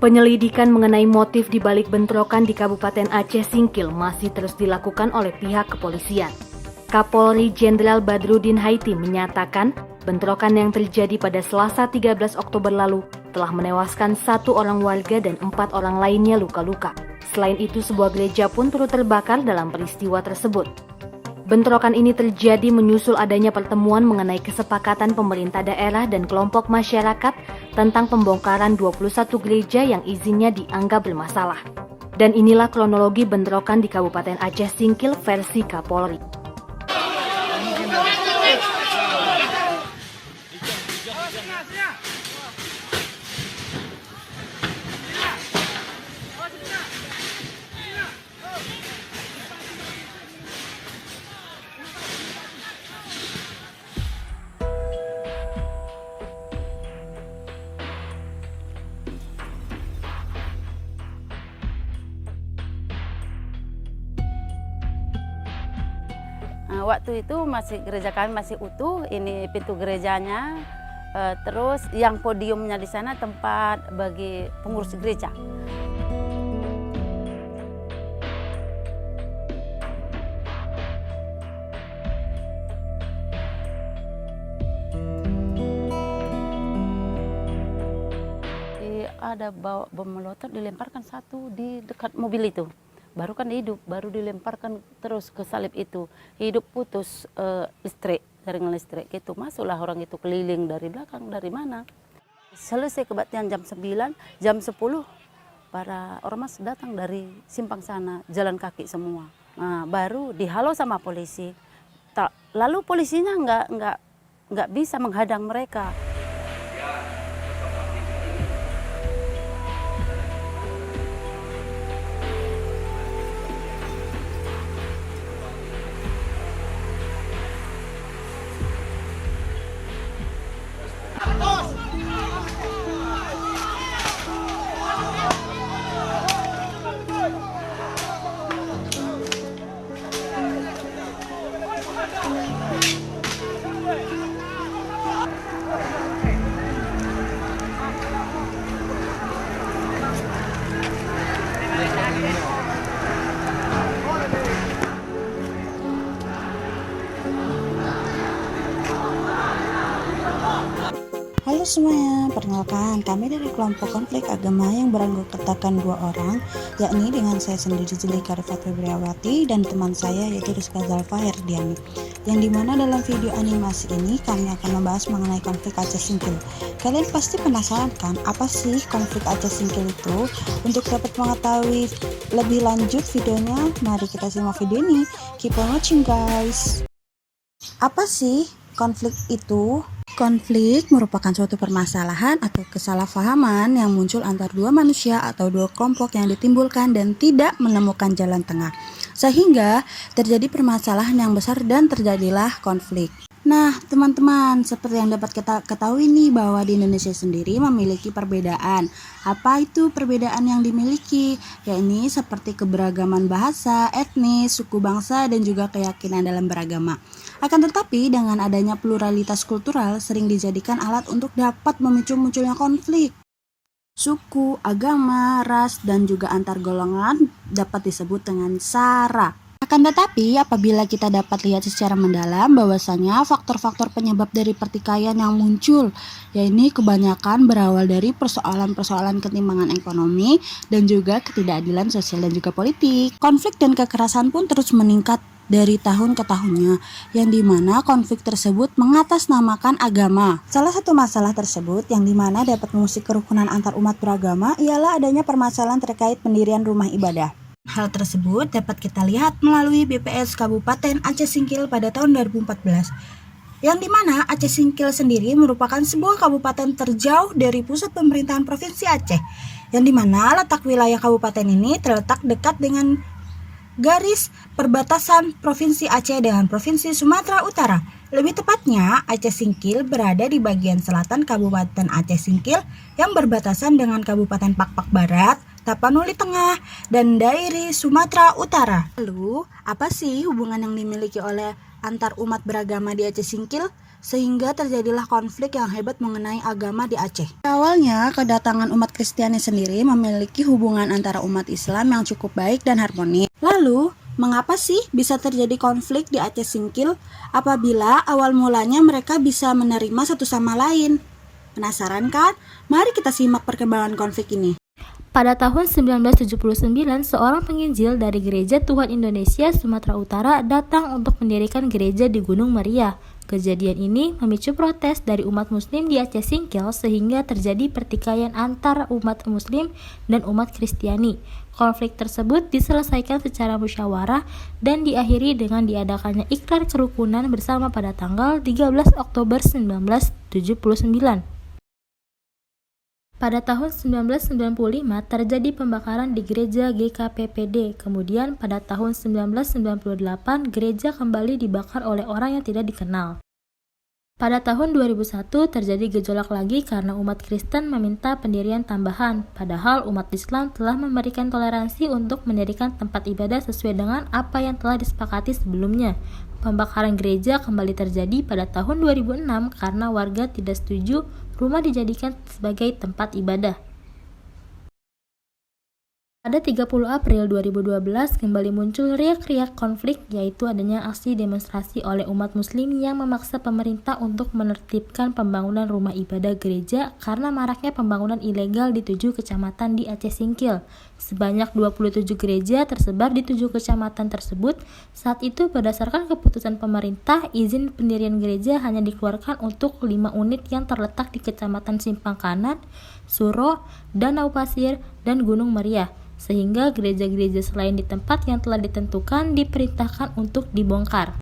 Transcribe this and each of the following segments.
Penyelidikan mengenai motif di balik bentrokan di Kabupaten Aceh Singkil masih terus dilakukan oleh pihak kepolisian. Kapolri Jenderal Badrudin Haiti menyatakan bentrokan yang terjadi pada Selasa 13 Oktober lalu telah menewaskan 1 orang warga dan 4 orang lainnya luka-luka. Selain itu, sebuah gereja pun turut terbakar dalam peristiwa tersebut. Bentrokan ini terjadi menyusul adanya pertemuan mengenai kesepakatan pemerintah daerah dan kelompok masyarakat tentang pembongkaran 21 gereja yang izinnya dianggap bermasalah. Dan inilah kronologi bentrokan di Kabupaten Aceh Singkil versi Kapolri. Waktu itu gereja kami masih utuh, ini pintu gerejanya, terus yang podiumnya di sana tempat bagi pengurus gereja. Ada bawa bom molotov dilemparkan satu di dekat mobil itu. Baru kan hidup, baru dilemparkan terus ke salib itu. Hidup putus listrik, jaringan listrik gitu. Masuklah orang itu keliling dari belakang, dari mana. Selesai kebaktian jam 9, jam 10 para ormas datang dari simpang sana, jalan kaki semua. Nah, baru dihalau sama polisi. Lalu polisinya nggak bisa menghadang mereka. Halo semuanya, perkenalkan kami dari kelompok konflik agama yang beranggotakan 2 orang, yakni dengan saya sendiri Zulika Rifat Febriawati dan teman saya yaitu Rizka Zalfa Herdiani. Yang dimana dalam video animasi ini kami akan membahas mengenai konflik Aceh Singkil. Kalian pasti penasaran kan, apa sih konflik Aceh Singkil itu? Untuk dapat mengetahui lebih lanjut videonya, mari kita simak video ini. Keep on watching guys. Apa sih konflik itu? Konflik merupakan suatu permasalahan atau kesalahpahaman yang muncul antar 2 manusia atau 2 kelompok yang ditimbulkan dan tidak menemukan jalan tengah, sehingga terjadi permasalahan yang besar dan terjadilah konflik. Nah teman-teman, seperti yang dapat kita ketahui nih bahwa di Indonesia sendiri memiliki perbedaan. Apa itu perbedaan yang dimiliki? Yakni seperti keberagaman bahasa, etnis, suku bangsa, dan juga keyakinan dalam beragama. Akan tetapi dengan adanya pluralitas kultural sering dijadikan alat untuk dapat memicu munculnya konflik. Suku, agama, ras, dan juga antar golongan dapat disebut dengan SARA. Akan tetapi apabila kita dapat lihat secara mendalam bahwasanya faktor-faktor penyebab dari pertikaian yang muncul, yaitu kebanyakan berawal dari persoalan-persoalan ketimpangan ekonomi dan juga ketidakadilan sosial dan juga politik. Konflik dan kekerasan pun terus meningkat dari tahun ke tahunnya, yang dimana konflik tersebut mengatasnamakan agama. Salah satu masalah tersebut yang dimana dapat mengusik kerukunan antar umat beragama ialah adanya permasalahan terkait pendirian rumah ibadah. Hal tersebut dapat kita lihat melalui BPS Kabupaten Aceh Singkil pada tahun 2014, yang dimana Aceh Singkil sendiri merupakan sebuah kabupaten terjauh dari pusat pemerintahan Provinsi Aceh, yang dimana letak wilayah kabupaten ini terletak dekat dengan garis perbatasan Provinsi Aceh dengan Provinsi Sumatera Utara. Lebih tepatnya, Aceh Singkil berada di bagian selatan Kabupaten Aceh Singkil yang berbatasan dengan Kabupaten Pakpak Barat, Tapanuli Tengah, dan Dairi Sumatera Utara. Lalu, apa sih hubungan yang dimiliki oleh antar umat beragama di Aceh Singkil, sehingga terjadilah konflik yang hebat mengenai agama di Aceh. Awalnya, kedatangan umat Kristiani sendiri memiliki hubungan antara umat Islam yang cukup baik dan harmonis. Lalu, mengapa sih bisa terjadi konflik di Aceh Singkil apabila awal mulanya mereka bisa menerima satu sama lain? Penasaran kan? Mari kita simak perkembangan konflik ini. Pada tahun 1979, seorang penginjil dari Gereja Tuhan Indonesia Sumatera Utara datang untuk mendirikan gereja di Gunung Meriah. Kejadian ini memicu protes dari umat muslim di Aceh Singkil sehingga terjadi pertikaian antara umat muslim dan umat Kristiani. Konflik tersebut diselesaikan secara musyawarah dan diakhiri dengan diadakannya ikrar kerukunan bersama pada tanggal 13 Oktober 1979. Pada tahun 1995 terjadi pembakaran di gereja GKPPD. Kemudian pada tahun 1998 gereja kembali dibakar oleh orang yang tidak dikenal. Pada tahun 2001 terjadi gejolak lagi karena umat Kristen meminta pendirian tambahan, padahal umat Islam telah memberikan toleransi untuk mendirikan tempat ibadah sesuai dengan apa yang telah disepakati sebelumnya. Pembakaran gereja kembali terjadi pada tahun 2006 karena warga tidak setuju rumah dijadikan sebagai tempat ibadah. Pada 30 April 2012 kembali muncul riak-riak konflik, yaitu adanya aksi demonstrasi oleh umat muslim yang memaksa pemerintah untuk menertibkan pembangunan rumah ibadah gereja karena maraknya pembangunan ilegal di 7 kecamatan di Aceh Singkil. Sebanyak 27 gereja tersebar di 7 kecamatan tersebut. Saat itu berdasarkan keputusan pemerintah, izin pendirian gereja hanya dikeluarkan untuk 5 unit yang terletak di Kecamatan Simpang Kanan, Suro, Danau Pasir, dan Gunung Meriah. Sehingga gereja-gereja selain di tempat yang telah ditentukan diperintahkan untuk dibongkar.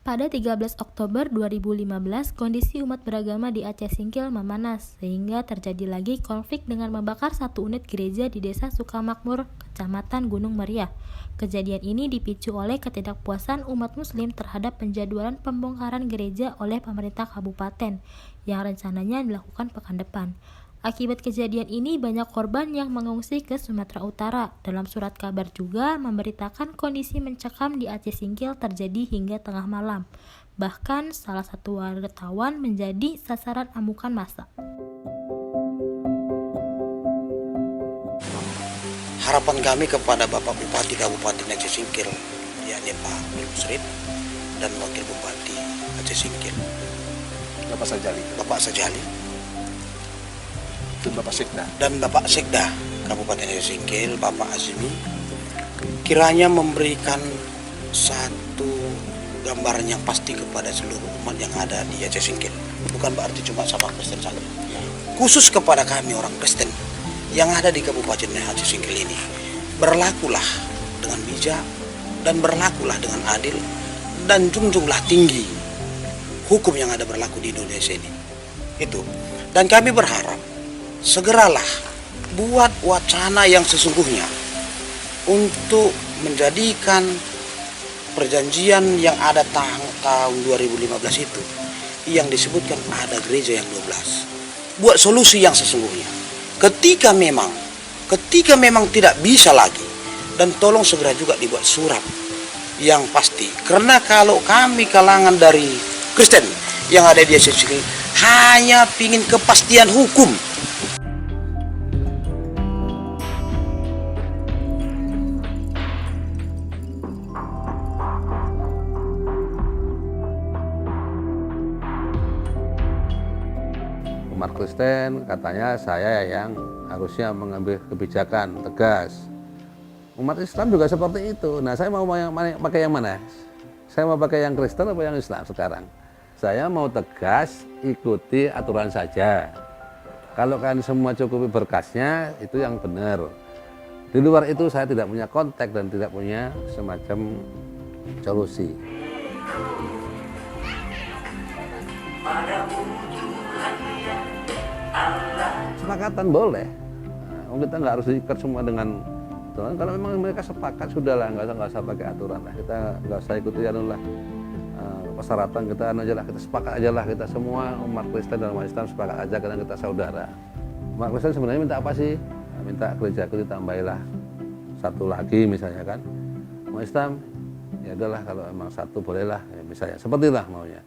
Pada 13 Oktober 2015, kondisi umat beragama di Aceh Singkil memanas, sehingga terjadi lagi konflik dengan membakar satu unit gereja di Desa Sukamakmur, Kecamatan Gunung Meriah. Kejadian ini dipicu oleh ketidakpuasan umat muslim terhadap penjadwalan pembongkaran gereja oleh pemerintah kabupaten, yang rencananya dilakukan pekan depan. Akibat kejadian ini banyak korban yang mengungsi ke Sumatera Utara. Dalam surat kabar juga memberitakan kondisi mencekam di Aceh Singkil terjadi hingga tengah malam. Bahkan salah satu wartawan menjadi sasaran amukan massa. Harapan kami kepada Bapak Bupati Kabupaten Aceh Singkil, yakni Pak Musrif dan Wakil Bupati Aceh Singkil, Bapak Sajali dan Bapak Sekda Kabupaten Aceh Singkil, Bapak Azmi, kiranya memberikan satu gambaran yang pasti kepada seluruh umat yang ada di Aceh Singkil. Bukan berarti cuma sama Kristen saja, khusus kepada kami orang Kristen yang ada di Kabupaten Aceh Singkil ini. Berlakulah dengan bijak dan berlakulah dengan adil dan junjunglah tinggi hukum yang ada berlaku di Indonesia ini. Itu. Dan kami berharap segeralah buat wacana yang sesungguhnya untuk menjadikan perjanjian yang ada tahun 2015 itu yang disebutkan ada gereja yang 12. Buat solusi yang sesungguhnya. Ketika memang tidak bisa lagi, dan tolong segera juga dibuat surat yang pasti. Karena kalau kami kalangan dari Kristen yang ada di Aceh Singkil hanya ingin kepastian hukum. Umat Kristen katanya saya yang harusnya mengambil kebijakan tegas. Umat Islam juga seperti itu. Nah, saya mau pakai yang mana? Saya mau pakai yang Kristen atau yang Islam sekarang? Saya mau tegas, ikuti aturan saja. Kalau kan semua cukupi berkasnya, itu yang benar. Di luar itu saya tidak punya kontak dan tidak punya semacam solusi. Sepakatan boleh. Nah, kita nggak harus diikat semua dengan aturan. Kalau memang mereka sepakat, sudahlah, nggak usah pakai aturan lah. Kita nggak usah ikuti persyaratan, kita kita sepakat aja lah, kita semua umat Kristen dan umat Islam sepakat aja karena kita saudara. Umat Kristen sebenarnya minta apa sih? Minta gerejaku ditambahilah satu lagi misalnya kan. Umat Islam ya udahlah kalau emang satu bolehlah, ya misalnya seperti lah maunya.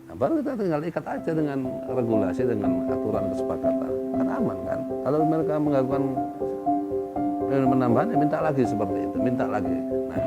Nah, baru kita tinggal ikat aja dengan regulasi, dengan aturan kesepakatan, kan aman kan. Kalau mereka menggangguan penambahan, ya minta lagi seperti itu, minta lagi. Nah,